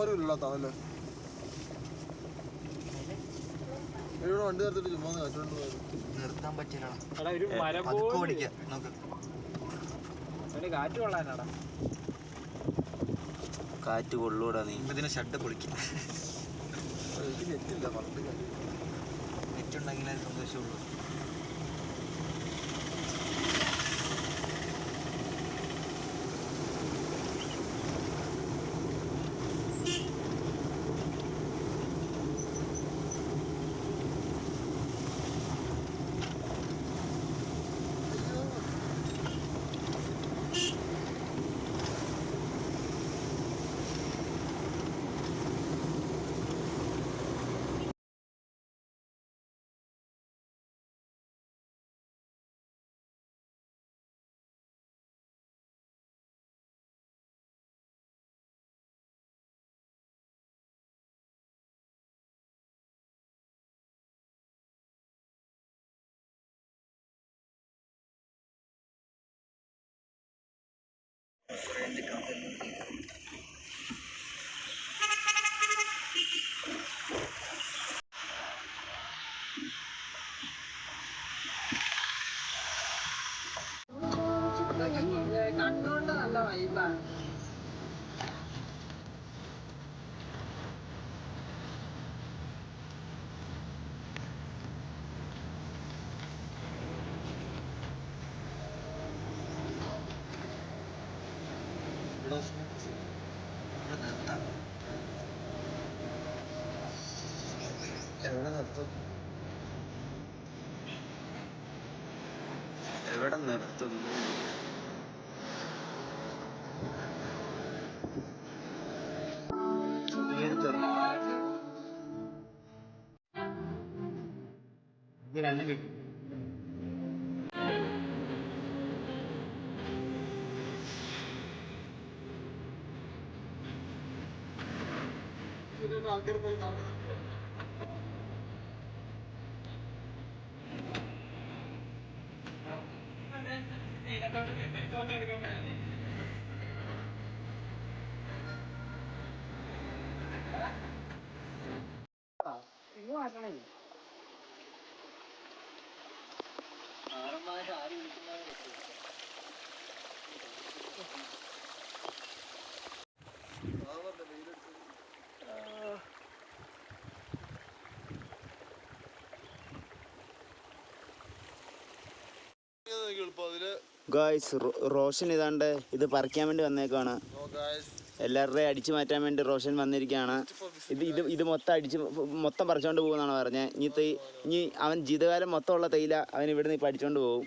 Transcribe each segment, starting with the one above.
പോലും ഇല്ല തവല്ലേ. ഇവിടെ വണ്ടി നിർത്തിട്ട് ചുമ്മാ കാറ്റുകൊണ്ട് പോയത്. നിർത്താൻ പറ്റില്ല. കാറ്റ് കൊള്ളാനാടാ. കാറ്റ് കൊള്ളൂടാ. നീ ഇതിനെ ഷഡ് പൊളിക്കും. എനിക്ക് നെറ്റില്ല, പറഞ്ഞിട്ട് കാര്യം. നെറ്റ് ഉണ്ടെങ്കിലേ സന്തോഷമുള്ളൂ. കണ്ണുകൊണ്ട് നല്ല വൈബാണ്. എവിടെ നിർത്തും? ഗായ്സ്, റോഷൻ ഇതാണ്ട് ഇത് പറിക്കാൻ വേണ്ടി വന്നേക്കാണ്. എല്ലാവരുടെയും അടിച്ചു മാറ്റാൻ വേണ്ടി റോഷൻ വന്നിരിക്കുകയാണ്. ഇത് മൊത്തം പറിച്ചോണ്ട് പോകുന്നാണ് പറഞ്ഞത്. ഇനി അവൻ ജീവിതകാലം മൊത്തം ഉള്ള തേയില അവൻ ഇവിടുന്ന് ഇപ്പം അടിച്ചോണ്ട് പോകും.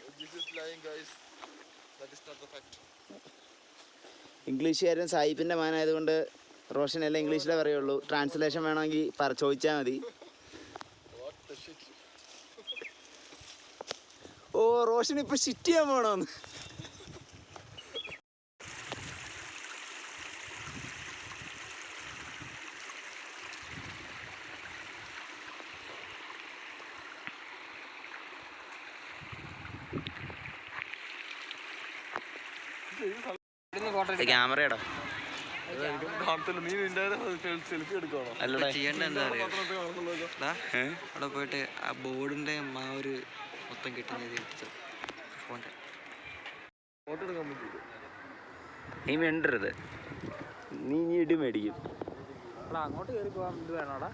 ഇംഗ്ലീഷുകാരൻ സായിപ്പിൻ്റെ മാനായതുകൊണ്ട് റോഷൻ എല്ലാം ഇംഗ്ലീഷിലേ പറയുള്ളൂ. ട്രാൻസ്ലേഷൻ വേണമെങ്കിൽ ചോദിച്ചാൽ മതി. ഓ, റോഷൻ ഇപ്പം ഷിറ്റ് ചെയ്യാൻ പോകണമെന്ന്. ക്യാമറയാടാ. അല്ലടാ, ചെയ്യേണ്ട എന്താ അറിയാം, അവിടെ പോയിട്ട് ആ ബോർഡിന്റെ ആ ഒരു മൊത്തം കിട്ടുന്നത് നീ വേണ്ടരുത്. നീ ഇടി മേടിക്കും. അങ്ങോട്ട് കയറി പോകാൻ ഇത് വേണോടാ.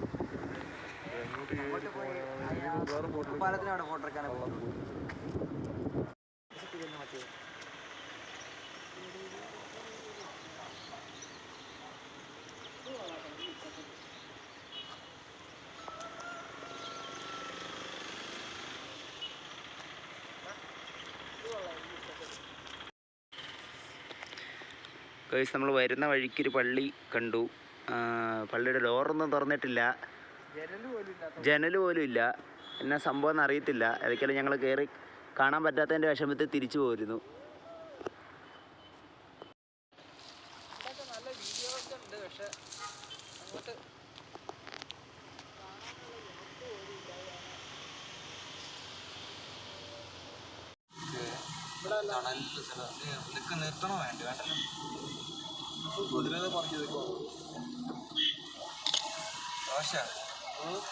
പാലത്തിനവിടെ ഫോട്ടോ എടുക്കാനോ? ഗൈസ്, നമ്മൾ വരുന്ന വഴിക്കൊരു പള്ളി കണ്ടു. പള്ളിയുടെ ഡോറൊന്നും തുറന്നിട്ടില്ല, ജനൽ പോലും ഇല്ല. എന്നാ സംഭവം എന്ന് അറിയത്തില്ല. ഏതൊക്കെയാലും ഞങ്ങൾ കയറി കാണാൻ പറ്റാത്തതിൻ്റെ വിഷമത്തിൽ തിരിച്ചു പോരുന്നു. നിർത്തണോ വേണ്ടല്ലോ. ദോശ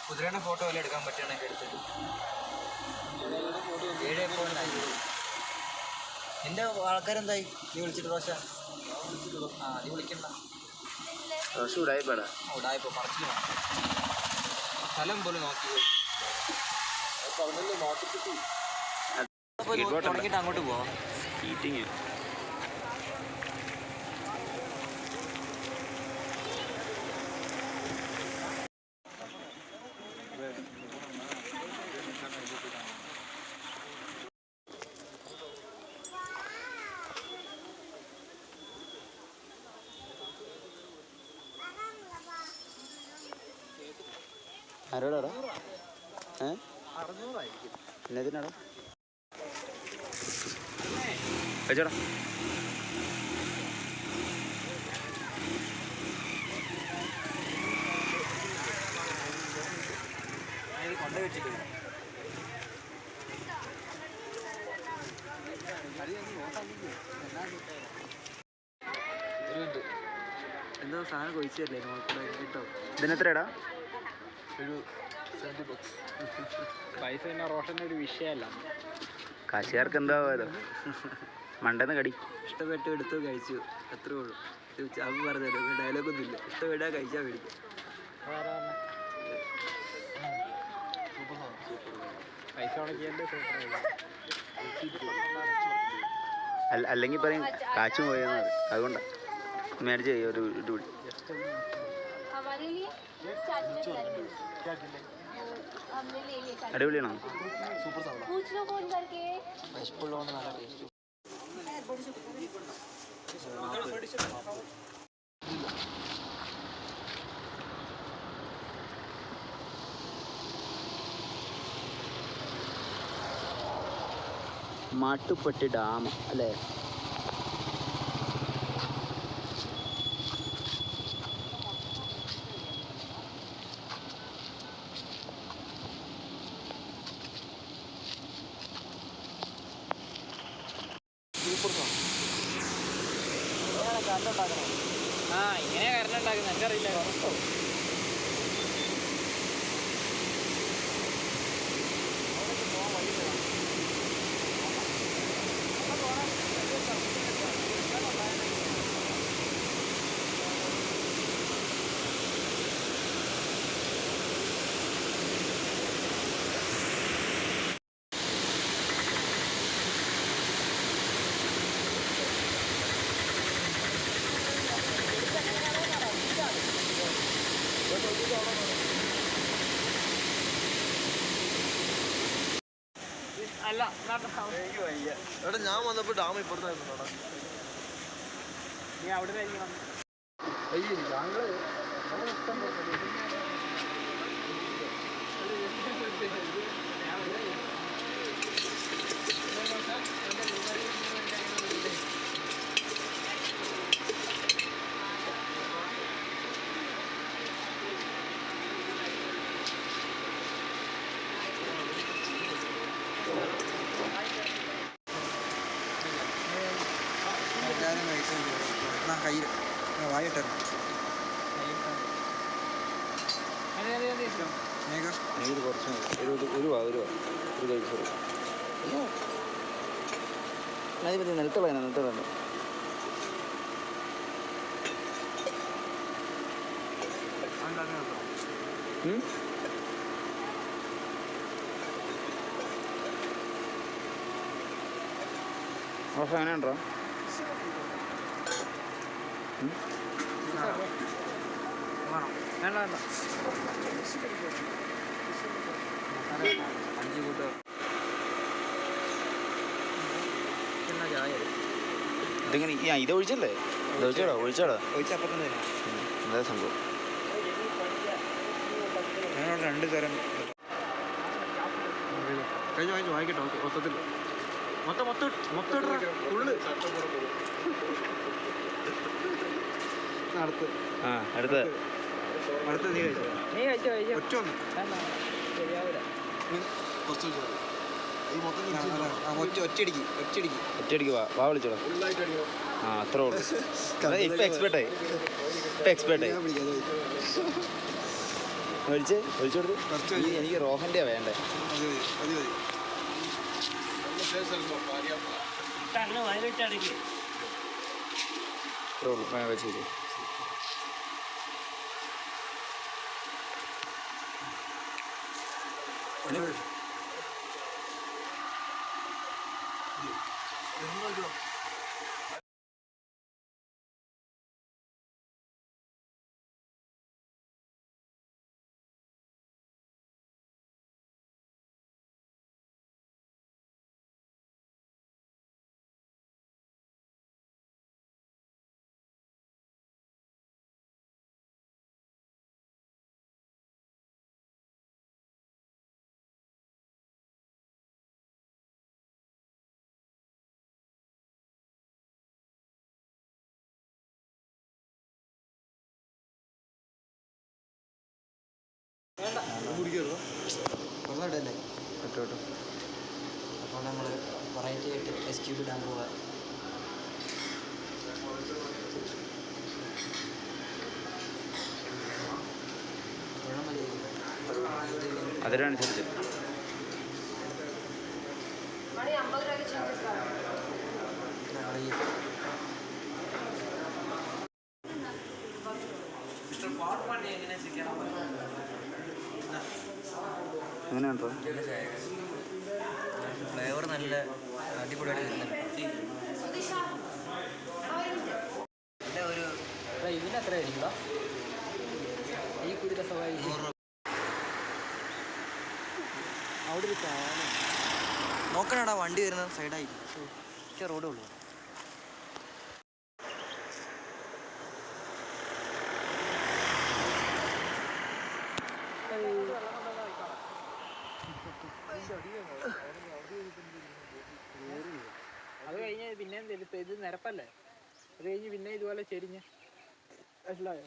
കുതിരയുടെ ഫോട്ടോ വല്ല എടുക്കാൻ പറ്റുകയാണെങ്കിൽ എടുത്തിട്ട് 7.9. നിന്റെ ആൾക്കാരെന്തായി? നീ വിളിച്ചിട്ട് ദോശ? നീ വിളിക്കണ്ട. ദോശ ഉടായിപ്പാടാ. ഉടായിപ്പോ പറച്ചില്ല. സ്ഥലം പോലും നോക്കി തുടങ്ങിയിട്ട് അങ്ങോട്ട് പോവാം. ഈറ്റിങ് ആരോടാടാ? എന്നതിനാടാ കഴിച്ചോടാ. കൊണ്ടു വെച്ചിട്ട് എന്തോ സാധനം കഴിച്ചല്ലേ കേട്ടോ. ഇതിനെത്രയാടാ? പൈസ പിന്നെ റോഷൻ്റെ ഒരു വിഷയമല്ല. കാശുകാർക്ക് എന്താ പോയത്? മണ്ടെന്ന് കടി ഇഷ്ടപ്പെട്ട് എടുത്തു കഴിച്ചു, അത്രേ ഉള്ളൂ. ചാമ്പ് പറഞ്ഞല്ലോ, ഡയലോഗൊന്നും ഇല്ല. ഇഷ്ടപ്പെട്ടാൽ കഴിച്ചാൽ മേടിക്കും. പൈസ ഉണക്കിയല്ലേ അല്ലെങ്കിൽ പറയും കാച്ചു പോയെന്ന് പറയും. അതുകൊണ്ടാണ് മേടിച്ച് ഒരു ഇത് പിടി. അടിപൊളിയാണോ? വിശപ്പുള്ളതുകൊണ്ട് നല്ല ടേസ്റ്റ്. മാട്ടുപ്പെട്ടി ഡാം അല്ലേ? ഇങ്ങനെ കറണ്ട് ഉണ്ടാക്കുന്നത് എനിക്കറിയില്ല. അല്ല എടാ ഞാൻ വന്നപ്പോൾ ഡാം ഇപ്പുറത്തായിരുന്നു. നീ അവിടെ നിന്നായിരിക്കണം. എല്ലാവരും കഴിച്ചു. കയ്യിൽ വായിട്ടായിരുന്നു. എനിക്ക് കുറച്ച് ഒരു കഴിച്ചോളൂ. അതിൽ നിലത്ത് പറയുന്നത് നിലത്ത് പറയുന്നത് റോഷ എങ്ങനെയുണ്ടോ? വേണ്ട വേണ്ട 5 കൂട്ടം ചായ. ഇതിങ്ങനെ ഇത് ഒഴിച്ചല്ലേ? ഇത് ഒഴിച്ചോടാ ഒഴിച്ചപ്പം തന്നെ എന്താ സംഭവം? ഞങ്ങൾ 2 തരം കഴിഞ്ഞ വായിക്കട്ടോ മൊത്തത്തിൽ മൊത്തം ഫുള്ള് അടുത്ത് നീ കഴിച്ചോ ഒറ്റ ഒന്ന് ശരിയാവൂല. ഒറ്റയടിക്ക് വാ വിളിച്ചോടാ. അത്രേ ഉള്ളൂ. ഇപ്പം എക്സ്പേർട്ടായി. ഒഴിച്ചു കൊടുത്ത് എനിക്ക് റോഹൻ്റെ വേണ്ടേ. വെച്ചു വെള്ളമിടല്ലേ കേട്ടോ. അപ്പോൾ നമ്മൾ വെറൈറ്റി ആയിട്ട് ടെസ്റ്റ് ട്യൂബ് ഇടാൻ പോവുക. അതിനനുസരിച്ച് എങ്ങനെയുണ്ടോ ഫ്ലേവർ നല്ല അടിപൊളിയായിട്ട് വരുന്നുണ്ട്. ഇതിന് എത്ര ആയിരിക്കും ഈ കുതിര സവാരി? അവിടെ ഒരു നോക്കണടാ വണ്ടി വരുന്നത് സൈഡായി റോഡേ ഉള്ളൂ. അത് കഴിഞ്ഞ് പിന്നെ ഇത് നിരപ്പല്ലേ, അത് കഴിഞ്ഞ് പിന്നെ ഇതുപോലെ ചെരിഞ്ഞ് മനസ്സിലായോ?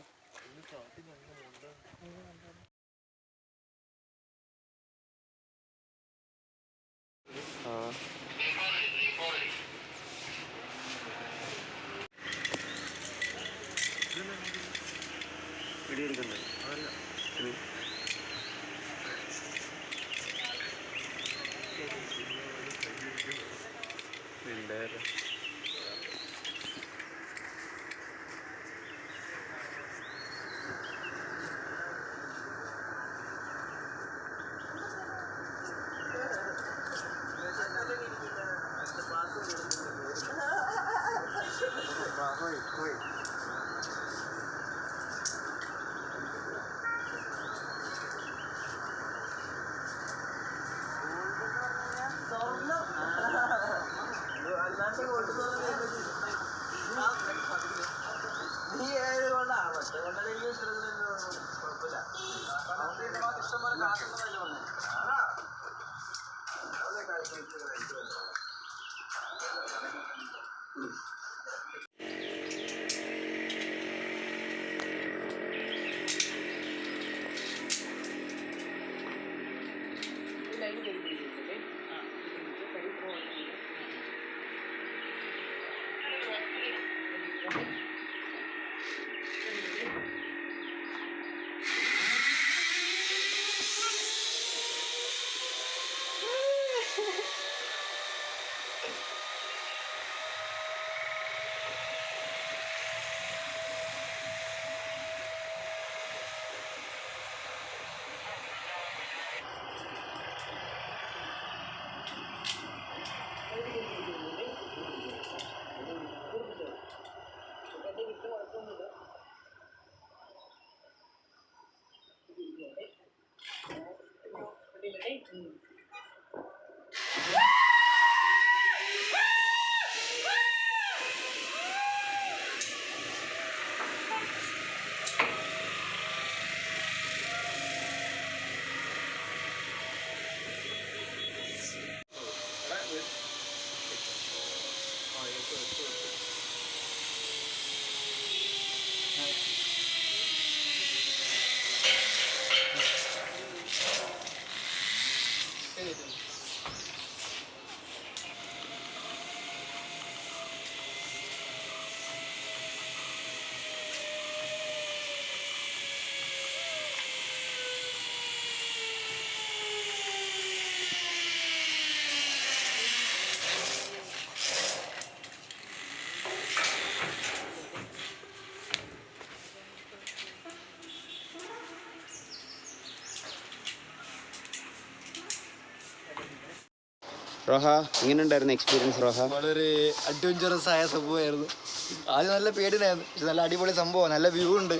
റോഹ എങ്ങനെയുണ്ടായിരുന്നു എക്സ്പീരിയൻസ് റോഹ? വളരെ അഡ്വഞ്ചറസ് ആയ സംഭവമായിരുന്നു. ആദ്യം നല്ല പേടിയായിരുന്നു, പക്ഷെ നല്ല അടിപൊളി സംഭവം, നല്ല വ്യൂ ഉണ്ട്.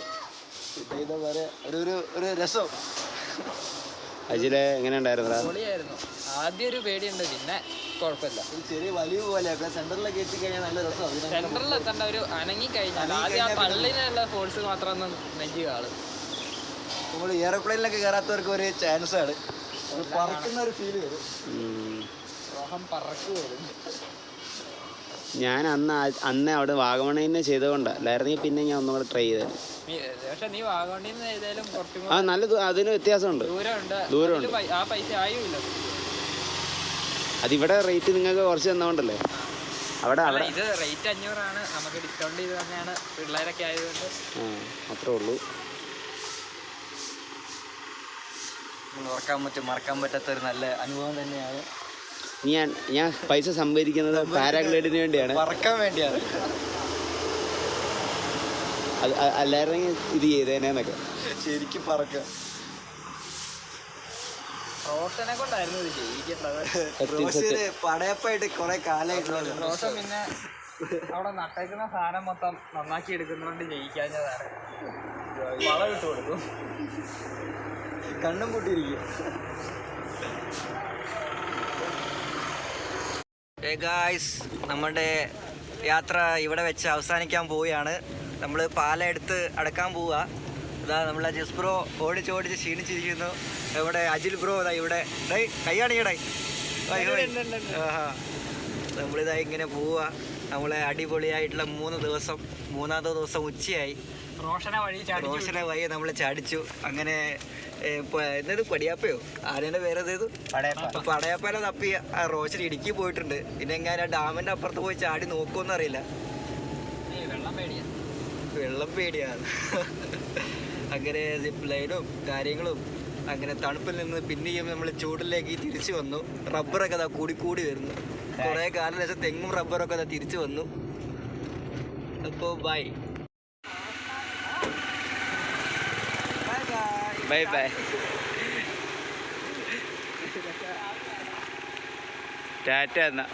പിന്നെ എന്താ പറയുക, ഒരു രസം. അജിലെ എങ്ങനെ ഉണ്ടായിരുന്നു? പൊളിയായിരുന്നു. ആദ്യം ഒരു പേടിയുണ്ട്, പിന്നെ കുഴപ്പമില്ല. ഒരു ചെറിയ വലിയ പോലെയൊക്കെ സെന്ററിലൊക്കെ എത്തിക്കഴിഞ്ഞാൽ നല്ല രസം. സെൻട്രലിൽ എത്തേണ്ട ഒരു അനങ്ങി കഴിഞ്ഞാൽ ആദ്യം ആ തള്ളിനുള്ള ഫോഴ്സ് മാത്രം ഒന്ന് നെഞ്ചി കാണും. നമ്മൾ എയർപ്ലെയിനിലൊക്കെ കയറാത്തവർക്ക് ഒരു ചാൻസ് ആണ്, പറക്കുന്ന ഒരു ഫീല് വരും. പറക്കുവരും. ഞാൻ അന്ന് അവിടെ വാഗമണിന്ന് ചെയ്തുകൊണ്ടാണ്, അല്ലായിരുന്നെങ്കിൽ പിന്നെ ഞാൻ ഒന്നും കൂടെ ട്രൈ ചെയ്തത്. പക്ഷെ നീ വാഗമണിന്ന് ചെയ്താലും കുറച്ചും ആ നല്ല അതിന് വ്യത്യാസമുണ്ട്, ദൂരമുണ്ട്. ആ പൈസ ആയുമില്ല. അതിവിടെ റേറ്റ് നിങ്ങൾക്ക് കുറച്ച് തന്നോണ്ടല്ലേ അവിടെ. ഇത് റേറ്റ് 500 നമുക്ക് ഡിസ്കൗണ്ട് ചെയ്ത് തന്നെയാണ്, പിള്ളേരൊക്കെ ആയതുകൊണ്ട്. അത്രേ ഉള്ളൂ. മറക്കാൻ പറ്റാത്ത ഒരു നല്ല അനുഭവം തന്നെയാണ്. ഞാൻ പൈസ സംഭരിക്കുന്നത് പാരാഗ്ലൈഡിന് വേണ്ടിയാണ്, പറക്കാൻ വേണ്ടിയാണ്. അത് അല്ലായിരുന്നെങ്കിൽ ഇത് ചെയ്തേനേന്നൊക്കെ. ശരിക്കും പറക്കുക. റോഷനെ കൊണ്ടായിരുന്നു ഇത് ചെയ്യിക്കേണ്ടത്. പടയപ്പായിട്ട് കുറെ കാലമായിട്ടുള്ളത്. റോഷൻ പിന്നെ അവിടെ നട്ടേക്കുന്ന സാധനം മൊത്തം നന്നാക്കി എടുക്കുന്നതുകൊണ്ട് ജയിക്കാഞ്ഞതാണ്. വളം ഇട്ട് കൊടുക്കും, കണ്ണും കൂട്ടിയിരിക്കും. ഗായ്സ്, നമ്മുടെ യാത്ര ഇവിടെ വെച്ച് അവസാനിക്കാൻ പോവുകയാണ്. നമ്മൾ പാല എടുത്ത് അടക്കാൻ പോവുക. ഇതാ നമ്മളെ ജസ് ബ്രോ ഓടിച്ച് ക്ഷീണിച്ചിരിക്കുന്നു. നമ്മുടെ അജിൽ ബ്രോ ഇതാ ഇവിടെ കൈയാണിക്കടേ. നമ്മളിതാ ഇങ്ങനെ പോവുക. നമ്മളെ അടിപൊളിയായിട്ടുള്ള 3 ദിവസം, 3ാമത്തെ ദിവസം ഉച്ചയായി. റോഷനെ വഴി നമ്മൾ ചാടിച്ചു. അങ്ങനെ എന്നത് പടിയാപ്പയോ ആരുടെ പേരതേത് പടയാപ്പല തപ്പി റോഷൻ ഇടുക്കി പോയിട്ടുണ്ട്. പിന്നെ എങ്ങനെ ഡാമിൻ്റെ അപ്പുറത്ത് പോയി ചാടി നോക്കുമെന്ന് അറിയില്ല, വെള്ളം പേടിയാണ്. അങ്ങനെ സിപ്പ് ലൈനും കാര്യങ്ങളും. അങ്ങനെ തണുപ്പിൽ നിന്ന് പിന്നെയും നമ്മൾ ചൂടിലേക്ക് തിരിച്ചു വന്നു. റബ്ബറൊക്കെ അതാ കൂടി വരുന്നു. കുറേ കാലം ശേഷം തെങ്ങും റബ്ബറൊക്കെ അതാ തിരിച്ചു വന്നു. അപ്പോൾ ബൈ ബൈ. ടാറ്റ എന്നാ.